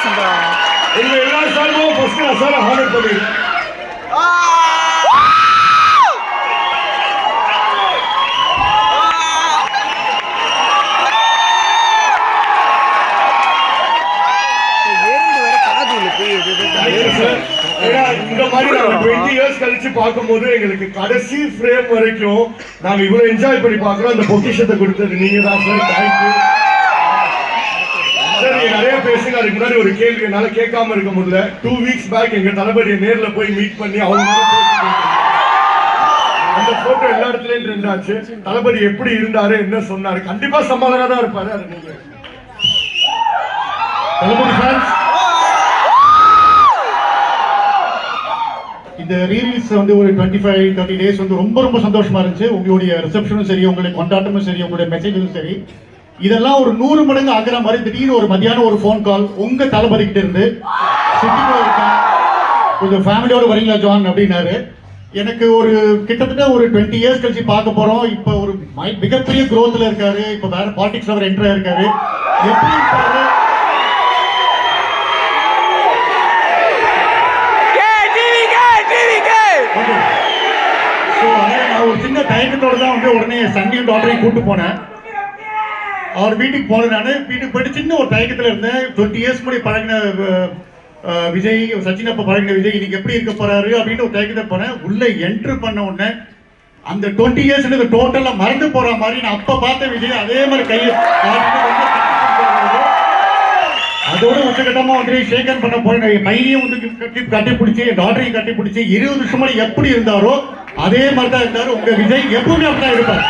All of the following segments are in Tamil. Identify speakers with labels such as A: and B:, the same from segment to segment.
A: பேசுறா
B: உங்க எல்லா சார்பும் ஃபர்ஸ்ட் கிளாஸால ஹானர் பண்ணிடுறேன். இந்த மாதிரி நாங்க 20 இயர்ஸ் கழிச்சு பார்க்கும்போது எங்களுக்கு கடைசி ஃப்ரேம் வரைக்கும் நாங்க இவ்வளவு என்ஜாய் பண்ணி பார்க்கிறோம். அந்த பொக்கிஷத்தை கொடுத்தது நீங்க தான் சார். Thank you sir. நீங்க நிறைய பேசுங்க. அதுக்கு முன்னாடி ஒரு கேள்வி என்னால கேட்காம இருக்க முடியல. 2 வீக்ஸ் பேக் எங்க தளபதியை நேர்ல போய் மீட் பண்ணி அவங்க அந்த போட்டோ எல்லா இடத்துலயும் ட்ரெண்ட் ஆச்சு. தளபதி எப்படி இருந்தாரு, என்ன சொன்னாரு, கண்டிப்பா சமாதானமா தான் இருப்பாரு. அது நீங்க தளபதி ஃபேன்ஸ்
C: இந்த ரீலீஸ் வந்து ஒரு 25-30 டேஸ் வந்து ரொம்ப ரொம்ப சந்தோஷமா இருந்துச்சு. உங்களுடைய ரிசப்ஷனும் சரி, உங்களுடைய கொண்டாட்டமும் சரி, உங்களுடைய மெசேஜும் சரி, இதெல்லாம் ஒரு 100 மடங்கு ஆகிற மாதிரி திடீர்னு ஒரு மத்தியானம் ஒரு ஃபோன் கால் உங்க தளபதி கிட்ட இருந்து, சிட்டில இருக்கேன் கொஞ்சம் ஃபேமிலியோட வரீங்களா ஜான் அப்படின்னாரு. எனக்கு ஒரு கிட்டத்தட்ட ஒரு 20 இயர்ஸ் கழிச்சு பார்க்க போறோம். இப்போ ஒரு மிகப்பெரிய growthல இருக்காரு. இப்போ வேற பாலிடிக்ஸ்ல அவர் என்டர் ஆயிருக்காரு. எப்படி இருக்காரு ஒரு சின்ன தயக்கத்தோட தான் வந்து உடனே சன்னியும் டாக்டரையும் கூட்டு போனேன். அவர் வீட்டுக்கு போனேன். நான் வீட்டுக்கு போயிட்டு சின்ன ஒரு தயக்கத்தில் இருந்தேன். 20 இயர்ஸ் முன்னாடி பழகின விஜய், சச்சின் அப்ப பழகின விஜய் இன்னைக்கு எப்படி இருக்க போறாரு அப்படின்னு ஒரு தயக்கத்தை போனேன். உள்ள என்ட்ரு பண்ண உடனே அந்த 20 இயர்ஸ் டோட்டலா மறந்து போற மாதிரி நான் அப்ப பார்த்த விஜய் அதே மாதிரி கையை அதோட உச்சகட்டமா வந்து ஷேக்கன் பண்ண போய் கையிலையும் வந்து கட்டி பிடிச்சி, டாக்டரையும் கட்டி பிடிச்சி 20 வருஷமா எப்படி இருந்தாரோ அதே மாதிரி தான் இருந்தாரு. உங்க விஜய் எப்பவுமே அப்படிதான் இருப்பார்.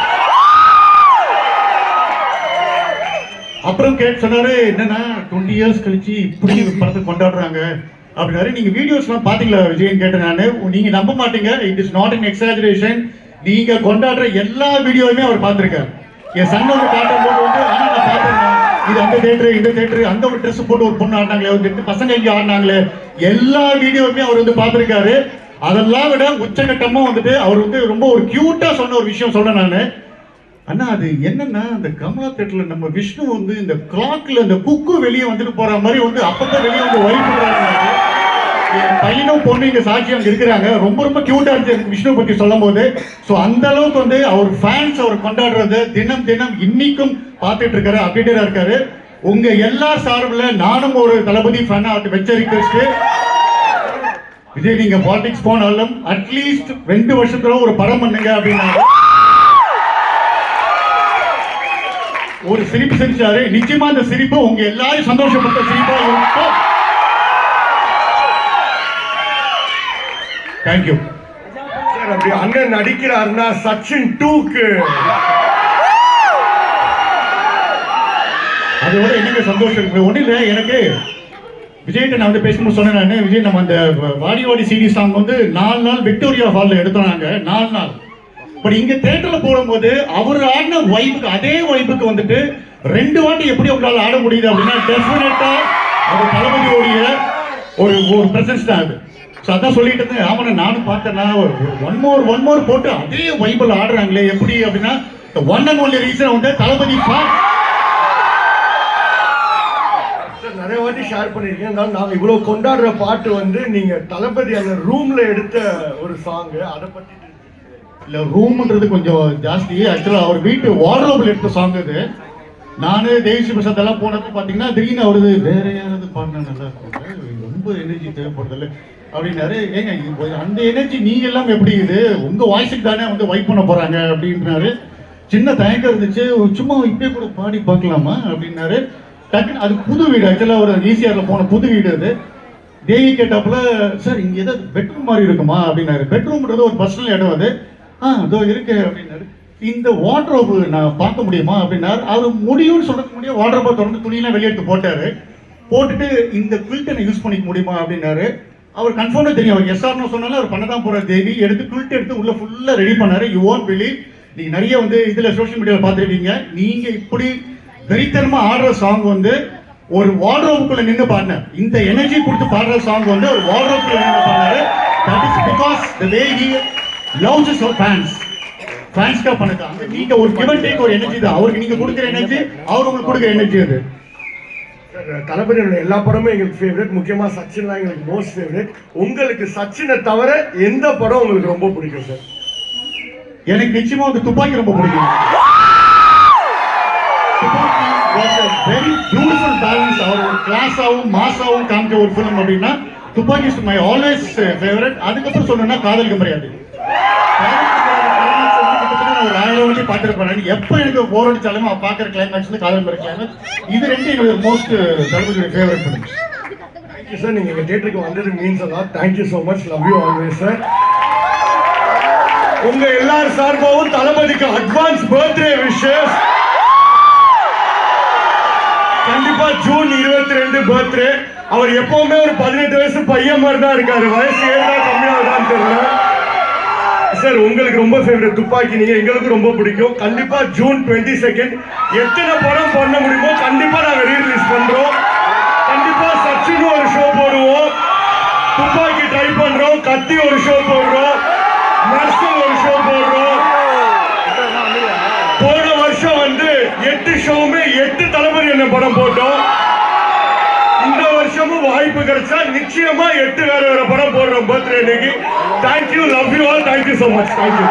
C: அப்புறம் கேட்டு சொன்னாரு, என்னன்னா 20 இயர்ஸ் கழிச்சு இப்படி படத்தை கொண்டாடுறாங்க அப்படின்னாரு. நீங்க வீடியோஸ் எல்லாம் பாத்தீங்களா விஜயன் கேட்டேன் நானு. நீங்க நம்ப மாட்டீங்க, it is not an exaggeration. நீங்க கொண்டாடுற எல்லா வீடியோவுமே அவர் பார்த்திருக்காரு. என் சன் வந்து காட்டும் போது வந்து ஆனா நான் பார்த்தேன், இது அந்த தேட்டரு இந்த தேட்டரு, அந்த ஒரு ட்ரெஸ் போட்டு ஒரு பொண்ணு ஆடினாங்களே, ஒரு 8 பசங்க இங்க ஆடினாங்களே, எல்லா வீடியோவுமே அவர் வந்து பார்த்திருக்காரு. அதெல்லாம் விட உச்சகட்டமா வந்துட்டு அவர் வந்து ரொம்ப ஒரு கியூட்டா சொன்ன ஒரு விஷயம் சொன்னேன் நானு. அண்ணா அது என்னன்னா, அந்த கமலா தேட்டர்ல நம்ம விஷ்ணு வந்து இந்த கிளாக்ல இந்த குக்கு வெளியே வந்துட்டு போற மாதிரி வந்து அப்பதான் வெளியே வந்து வைப் பண்றாங்க. என் பையனும் பொண்ணு இங்க சாட்சி அங்க இருக்கிறாங்க. ரொம்ப ரொம்ப கியூட்டா இருந்துச்சு விஷ்ணு பத்தி சொல்லும் போது. ஸோ அந்த அளவுக்கு வந்து அவர் ஃபேன்ஸ் அவர் கொண்டாடுறது தினம் தினம் இன்னைக்கும் பார்த்துட்டு இருக்காரு, அப்டேட்டா இருக்காரு. உங்க எல்லா சார்பில் நானும் ஒரு தளபதி ஃபேனா வச்ச ரிக்வெஸ்ட், விஜய் நீங்க பாலிடிக்ஸ் போனாலும் அட்லீஸ்ட் 2 வருஷத்துல ஒரு படம் பண்ணுங்க அப்படின்னா ஒரு சிரிப்பு சிரிச்சாரு. நிச்சயமா அந்த சிரிப்பு உங்க எல்லாரும் சந்தோஷப்பட்ட சிரிப்பா இருக்கும். Thank you
B: sir. அப்படி அண்ணன் நடிக்கிறாருன்னா சச்சின் 2க்கு
C: அதோட என்னங்க சந்தோஷம் இருக்கு. ஒன்றும் இல்லை, எனக்கு விஜய்கிட்ட நான் வந்து பேசணும்னு சொன்னேன் நான். விஜய் நம்ம அந்த வாடி வாடி சிடி சாங் வந்து 4 நாள் விக்டோரியா ஹாலில் எடுத்தோம் நாங்கள். 4 நாள். பட் இங்கே தேட்டரில் போடும்போது அவர் ஆடின வைப்புக்கு அதே வைப்புக்கு வந்துட்டு 2 வாட்டி எப்படி உங்களால் ஆட முடியுது அப்படின்னா டெஃபினட்டா அவர் தளபதியோடைய ஒரு பிரசன்ஸ் தான் அது. ஸோ அதான் சொல்லிட்டு இருந்தேன். ஆமாண்ணா நானும் பார்த்தேன்னா ஒன் மோர் போட்டு அதே வைபிள் ஆடுறாங்களே எப்படி அப்படின்னா ஒன் அண்ட் ஒன்லி ரீசன் வந்து தளபதி
B: நிறைய வாட்டி ஷேர் பண்ணிருக்கேன். நாங்க இவ்வளவு கொண்டாடுற பாட்டு வந்து நீங்க தளபதி அந்த ரூம்ல எடுத்த ஒரு சாங், அதை பத்தி
C: இல்ல ரூம்ன்றது கொஞ்சம் ஜாஸ்தி. ஆக்சுவலா அவர் வீட்டு வார்ட்ரோப்ல எடுத்த சாங் இது. நானு தேவிஸ்ரீ பிரசாத் எல்லாம் போனப்ப பாத்தீங்கன்னா திடீர்னு அவரது வேற யாராவது பாடினா நல்லா இருக்கும், ரொம்ப எனர்ஜி தேவைப்படுதில்ல அப்படின்னாரு. ஏங்க அந்த எனர்ஜி நீங்க எல்லாம் எப்படி இது உங்க வாய்ஸுக்கு தானே வந்து வைப் பண்ண போறாங்க அப்படின்றாரு. சின்ன தயக்கம் இருந்துச்சு, சும்மா இப்பயே கூட பாடி பார்க்கலாமா அப்படின்னாரு. டக்குன்னு அது புது வீடு, ஆக்சுவலாக ஒரு ஈசிஆர்ல போன புது வீடு அது. தேவி கேட்டாப்புல, சார் இங்கே ஏதாவது பெட்ரூம் மாதிரி இருக்குமா அப்படின்னாரு. பெட்ரூம்ன்றது ஒரு பர்சனல் இடம் அது. அதோ இருக்கு அப்படின்னாரு. இந்த வார்ட்ரோப் நான் பார்க்க முடியுமா அப்படின்னாரு. அவர் முடியும்னு சொல்றதுக்கு முடியும் வார்ட்ரோப்பை திறந்து துணியெல்லாம் வெளியெடுத்து போட்டாரு. போட்டுட்டு இந்த குவில்ட்டை யூஸ் பண்ணிக்க முடியுமா அப்படின்னாரு. அவர் கன்ஃபார்மாக தெரியும், அவர் எஸ்ஆர்னு சொன்னாலும் அவர் பண்ண தான் போறாரு. தேவி எடுத்து குவில்ட் எடுத்து உள்ள ஃபுல்லாக ரெடி பண்ணாரு. யூ ஓன்ட் பிலீவ், நீங்க நிறைய வந்து இதுல சோஷியல் மீடியாவில் பார்த்துருக்கீங்க. நீங்க இப்படி வெறித்தனமா ஆடுற சாங் வந்து ஒரு வார்ட்ரோபுக்குள்ள நின்று பாடினார். இந்த எனர்ஜி கொடுத்து பாடுற சாங் வந்து ஒரு வார்ட்ரோபுக்குள்ள நின்று பாடினாரு. That is because the way he loves his fans. ஃபேன்ஸ்க்காக பண்ணுது. அங்கே நீங்க ஒரு கிவ் அண்ட் டேக் ஒரு எனர்ஜி தான். அவருக்கு நீங்க கொடுக்குற எனர்ஜி, அவர் உங்களுக்கு கொடுக்குற எனர்ஜி அது.
B: சார் தளபதியோட எல்லா படமும் எங்களுக்கு ஃபேவரட், முக்கியமா சச்சின்லாம் எங்களுக்கு மோஸ்ட் ஃபேவரட். உங்களுக்கு சச்சினை தவிர எந்த படம் உங்களுக்கு ரொம்ப பிடிக்கும் சார்?
C: எனக்கு நிச்சயமா வந்து துப்பாக்கி ரொம்ப பிடிக்கும். துப்பாக்கி was a very beautiful balance. அவர் ஒரு கிளாஸாவும் மாஸாவும் காமிச்ச ஒரு ஃபிலிம் அப்படின்னா துப்பாக்கி இஸ் மை ஆல்வேஸ் ஃபேவரட். அதுக்கப்புறம் சொல்லணும்னா காதலிக்க முடியாது. ஒரு 1000 வாட்டி பார்த்துருப்பேன். எப்போ எனக்கு போர் அடிச்சாலும் அவன் பார்க்குற கிளைமேக்ஸ்ல காதல் மாதிரி கிளைமேக்ஸ் இது ரெண்டு என்னோட மோஸ்ட் தளபதியோட ஃபேவரட் ஃபிலிம்.
B: தேங்க்யூ சார், நீங்க எங்க தியேட்டருக்கு வந்தது மீன்ஸ் அதான். Thank you so much, love you always sir. உங்க எல்லார் சார்பாகவும் தளபதிக்கு அட்வான்ஸ் பர்த்டே விஷஸ். கண்டிப்பா ஜூன் 22 பர்த்டே. அவர் எப்பவுமே ஒரு 18 வயசு பையன் மாதிரி தான் இருக்காரு. வயசு ஏறா கம்மியாகுதான்னு தெரியல சார். உங்களுக்கு ரொம்ப ஃபேவரட் துப்பாக்கி, நீங்க எங்களுக்கு ரொம்ப பிடிக்கும். கண்டிப்பா ஜூன் 22 எத்தனை படம் பண்ண முடியுமோ கண்டிப்பா நாங்க ரீரிலீஸ் பண்றோம். கண்டிப்பா சச்சின் ஒரு ஷோ போடுவோம், துப்பாக்கி ட்ரை பண்றோம், கத்தி ஒரு ஷோ போடுறோம், நர்சல் ஒரு ஷோ போடுறோம். போன வருஷம் வந்து 8 ஷோவுமே 8 தளபதி என்ன படம் போட்டோம். இந்த வருஷமும் வாய்ப்பு கிடைச்சா நிச்சயமா 8 வேற வேற படம் போடுறோம் பர்த்டே அன்னைக்கு. Thank you, love you all, thank you so much, thank you.